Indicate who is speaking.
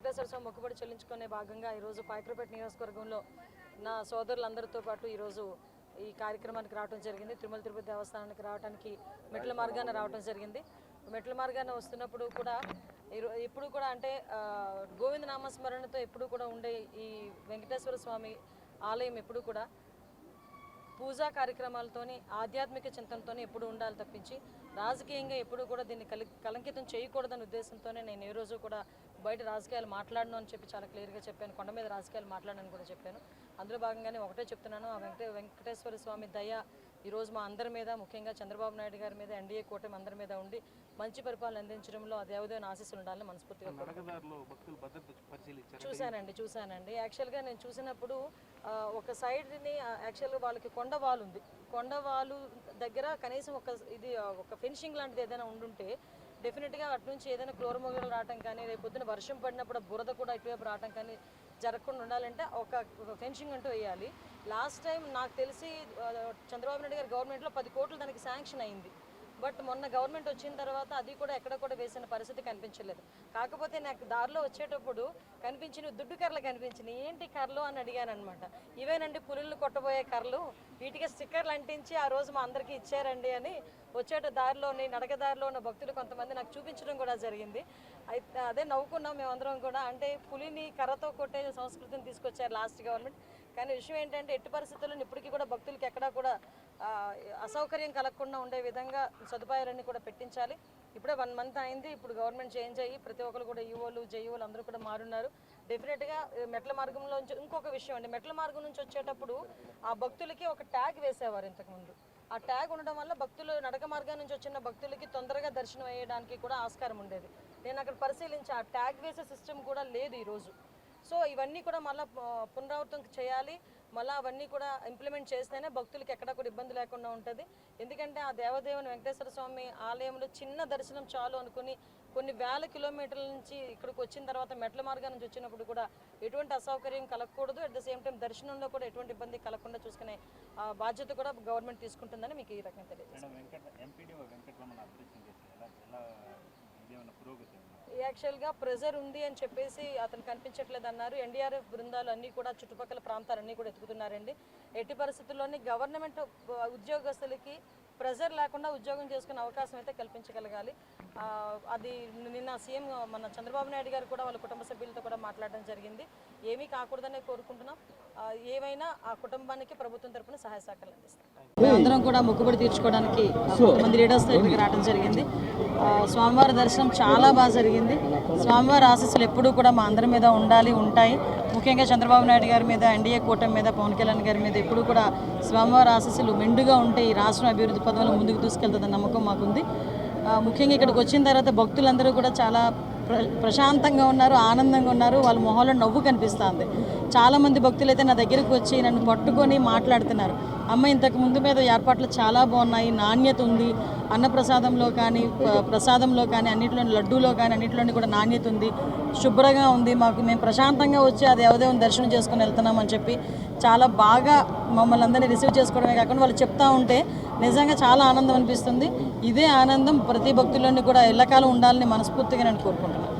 Speaker 1: వెంకటేశ్వర స్వామి మొక్కుబడి చెల్లించుకునే భాగంగా ఈరోజు పాయకరపేట నియోజకవర్గంలో నా సోదరులందరితో పాటు ఈరోజు ఈ కార్యక్రమానికి రావడం జరిగింది. తిరుమల తిరుపతి దేవస్థానానికి రావడానికి మెట్ల మార్గాన రావడం జరిగింది. మెట్ల మార్గాన వస్తున్నప్పుడు కూడా ఎప్పుడు కూడా అంటే గోవింద నామస్మరణతో ఎప్పుడు కూడా ఉండే ఈ వెంకటేశ్వర స్వామి ఆలయం ఎప్పుడు కూడా పూజా కార్యక్రమాలతోని ఆధ్యాత్మిక చింతనతోనే ఎప్పుడు ఉండాలి తప్పించి రాజకీయంగా ఎప్పుడు కూడా దీన్ని కలంకితం చేయకూడదనే ఉద్దేశంతోనే నేను ఏ రోజు కూడా బయట రాజకీయాలు మాట్లాడను అని చెప్పి చాలా క్లియర్గా చెప్పాను. కొండ మీద రాజకీయాలు మాట్లాడనని కూడా చెప్పాను. అందులో భాగంగానే ఒకటే చెప్తున్నాను, ఆ వెంకటేశ్వర స్వామి దయ ఈరోజు మా అందరి మీద, ముఖ్యంగా చంద్రబాబు నాయుడు గారి మీద, ఎన్డీఏ కూటమి అందరి మీద ఉండి మంచి పరిపాలన అందించడంలో ఆ దేవదేవుని ఆశీస్సులు ఉండాలని మనస్ఫూర్తిగా చూశానండి. యాక్చువల్గా నేను చూసినప్పుడు ఒక సైడ్ని యాక్చువల్గా వాళ్ళకి కొండవాలు ఉంది. కొండవాలు దగ్గర కనీసం ఒక ఫెన్షింగ్ లాంటిది ఏదైనా ఉండుంటే డెఫినెట్గా అటు నుంచి ఏదైనా క్లోరమోగలు రావటం కానీ, రేపు పొద్దున వర్షం పడినప్పుడు బురద కూడా ఇటువైపు రావటం కానీ జరగకుండా ఉండాలంటే ఒక ఫెన్షింగ్ అంటూ వేయాలి. లాస్ట్ టైం నాకు తెలిసి చంద్రబాబు నాయుడు గారి గవర్నమెంట్లో 10 కోట్లు దానికి శాంక్షన్ అయింది. బట్ మొన్న గవర్నమెంట్ వచ్చిన తర్వాత అది కూడా ఎక్కడ కూడా వేసిన పరిస్థితి కనిపించలేదు. కాకపోతే నాకు దారిలో వచ్చేటప్పుడు కనిపించిన దుడ్డు కర్రలు కనిపించినాయి. ఏంటి కర్రలు అని అడిగాను అనమాట. ఇవేనండి పులులు కొట్టబోయే కర్రలు, వీటికి స్టిక్కర్లు అంటించి ఆ రోజు మా అందరికీ ఇచ్చారండి అని వచ్చేట దారిలోని నడకదారిలో ఉన్న భక్తులు కొంతమంది నాకు చూపించడం కూడా జరిగింది. అయితే అదే నవ్వుకున్నాం మేమందరం కూడా. అంటే పులిని కర్రతో కొట్టే సంస్కృతిని తీసుకొచ్చారు లాస్ట్ గవర్నమెంట్. కానీ విషయం ఏంటంటే ఎట్టి పరిస్థితుల్లో ఇప్పటికీ కూడా భక్తులకి ఎక్కడా కూడా అసౌకర్యం కలగకుండా ఉండే విధంగా సదుపాయాలన్నీ కూడా పెట్టించాలి. ఇప్పుడే 1 మంత్ అయింది. ఇప్పుడు గవర్నమెంట్ చేంజ్ అయ్యి ప్రతి ఒక్కరు కూడా ఈఓలు జేఈఓలు అందరూ కూడా మారున్నారు. డెఫినెట్గా మెట్ల మార్గంలో ఇంకొక విషయం అండి, మెట్ల మార్గం నుంచి వచ్చేటప్పుడు ఆ భక్తులకి ఒక ట్యాగ్ వేసేవారు ఇంతకుముందు. ఆ ట్యాగ్ ఉండడం వల్ల భక్తులు నడక మార్గం నుంచి వచ్చిన భక్తులకి తొందరగా దర్శనం అయ్యడానికి కూడా ఆస్కారం ఉండేది. నేను అక్కడ పరిశీలించి ఆ ట్యాగ్ వేసే సిస్టమ్ కూడా లేదు ఈరోజు. సో ఇవన్నీ కూడా మళ్ళీ పునరావృతం చేయాలి. మళ్ళీ అవన్నీ కూడా ఇంప్లిమెంట్ చేస్తేనే భక్తులకి ఎక్కడా కూడా ఇబ్బంది లేకుండా ఉంటుంది. ఎందుకంటే ఆ దేవదేవుని వెంకటేశ్వర స్వామి ఆలయంలో చిన్న దర్శనం చాలు అనుకుని కొన్ని వేల కిలోమీటర్ల నుంచి ఇక్కడికి వచ్చిన తర్వాత మెట్ల మార్గం నుంచి వచ్చినప్పుడు కూడా ఎటువంటి అసౌకర్యం కలగకూడదు. అట్ ద సేమ్ టైం దర్శనంలో కూడా ఎటువంటి ఇబ్బంది కలగకుండా చూసుకునే బాధ్యత కూడా గవర్నమెంట్ తీసుకుంటుందని మీకు ఈ రకంగా తెలియజేస్తాను. యాక్చువల్గా ప్రెజర్ ఉంది అని చెప్పేసి అతను కనిపించట్లేదు అన్నారు. ఎన్డీఆర్ఎఫ్ బృందాలు అన్నీ కూడా చుట్టుపక్కల ప్రాంతాలన్నీ కూడా ఎత్తుకుతున్నారండి. ఎట్టి పరిస్థితుల్లోని గవర్నమెంట్ ఉద్యోగస్తులకి ప్రెజర్ లేకుండా ఉద్యోగం చేసుకునే అవకాశం అయితే కల్పించగలగాలి. అది నిన్న సీఎం మన చంద్రబాబు నాయుడు గారు కూడా వాళ్ళ కుటుంబ సభ్యులతో కూడా మాట్లాడడం జరిగింది. ఏమీ కాకూడదనే కోరుకుంటున్నాం. ఏవైనా ఆ కుటుంబానికి ప్రభుత్వం తరఫున సహాయ సహకారాలు అందిస్తాం. మేమందరం కూడా మొక్కుబడి తీర్చుకోవడానికి కొంతమంది లీడర్స్తో ఇక్కడికి రావడం జరిగింది. స్వామివారి దర్శనం చాలా బాగా జరిగింది. స్వామివారి ఆశీస్సులు ఎప్పుడూ కూడా మా అందరి మీద ఉంటాయి. ముఖ్యంగా చంద్రబాబు నాయుడు గారి మీద, ఎన్డీఏ కూటమి మీద, పవన్ కళ్యాణ్ గారి మీద ఎప్పుడు కూడా స్వామివారి ఆశీస్సులు మెండుగా ఉంటే ఈ రాష్ట్రం అభివృద్ధి పదంలో ముందుకు తీసుకెళ్తుందన్న నమ్మకం మాకుంది. ముఖ్యంగా ఇక్కడికి వచ్చిన తర్వాత భక్తులందరూ కూడా చాలా ప్రశాంతంగా ఉన్నారు, ఆనందంగా ఉన్నారు. వాళ్ళ మొహంలో నవ్వు కనిపిస్తుంది. చాలామంది భక్తులు అయితే నా దగ్గరకు వచ్చి నన్ను పట్టుకొని మాట్లాడుతున్నారు. అమ్మ, ఇంతకు ముందు మీద ఏర్పాట్లు చాలా బాగున్నాయి, నాణ్యత ఉంది, అన్నప్రసాదంలో కానీ ప్రసాదంలో కానీ అన్నింటిలోని లడ్డూలో కానీ అన్నింటిలోని కూడా నాణ్యత ఉంది, శుభ్రంగా ఉంది, మేము ప్రశాంతంగా వచ్చి ఆ దేవదేవుని దర్శనం చేసుకుని వెళ్తున్నామని చెప్పి చాలా బాగా మమ్మల్ని అందరినీ రిసీవ్ చేసుకోవడమే కాకుండా వాళ్ళు చెప్తా ఉంటే నిజంగా చాలా ఆనందం అనిపిస్తుంది. ఇదే ఆనందం ప్రతి భక్తుల్లోని కూడా ఎల్లకాలం ఉండాలని మనస్ఫూర్తిగా నేను కోరుకుంటున్నాను.